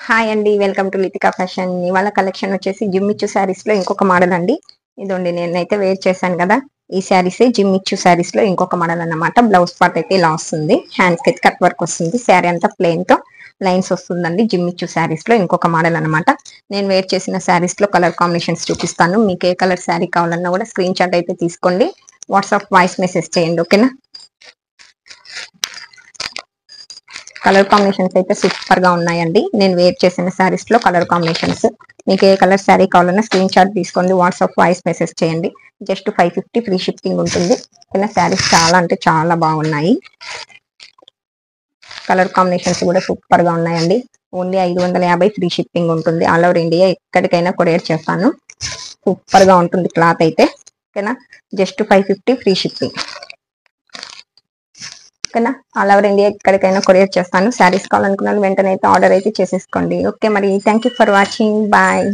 Hi అండి, welcome to Litika fashion. ఇవాళ collection వచ్చేసి జిమ్మిచ్చు శారీస్ లో ఇంకొక మోడల్ అండి. ఇదండి నేనైతే వేర్ చేశాను కదా, ఈ శారీస్ జిమ్మిచ్చు శారీస్ లో ఇంకొక మోడల్ అన్నమాట. బ్లౌజ్ పార్ట్ అయితే ఇలా వస్తుంది, హ్యాండ్స్ కి కట్ వర్క్ వస్తుంది, శారీ అంతా ప్లెయిన్ తో లైన్స్ వస్తుందండి. జిమ్మిచ్చు శారీస్ లో ఇంకొక మోడల్ అన్నమాట. నేను వేర్ చేసిన శారీస్ లో కలర్ కాంబినేషన్స్ చూపిస్తాను. మీకు ఏ కలర్ శారీ కావాలన్నా కూడా స్క్రీన్ షాట్ అయితే తీసుకోండి, వాట్సాప్ వాయిస్ మెసేజ్ చేయండి, ఓకేనా. కలర్ కాంబినేషన్స్ అయితే సూపర్ గా ఉన్నాయండి. నేను వేర్ చేసిన శారీస్ లో కలర్ కాంబినేషన్స్, మీకు ఏ కలర్ శారీ కావాలన్నా స్క్రీన్ షాట్ తీసుకోండి, వాట్సాప్ వాయిస్ మెసేజ్ చేయండి. జస్ట్ 550 ఫ్రీ షిప్పింగ్ ఉంటుంది. ఇలా శారీస్ చాలా అంటే చాలా బాగున్నాయి. కలర్ కాంబినేషన్స్ కూడా సూపర్ గా ఉన్నాయండి. ఓన్లీ 550 ఫ్రీ షిప్పింగ్ ఉంటుంది. ఆల్ ఓవర్ ఇండియా ఎక్కడికైనా కొరియర్ చేస్తాను. సూపర్ గా ఉంటుంది క్లాత్ అయితే, ఓకేనా. జస్ట్ 550 ఫ్రీ షిప్పింగ్, ఓకేనా. ఆల్ ఓవర్ ఇండియా ఎక్కడికైనా కొరియర్ చేస్తాను. శారీస్ కావాలనుకున్నాను వెంటనే అయితే ఆర్డర్ అయితే చేసేసుకోండి, ఓకే. మరి thank you for watching, bye.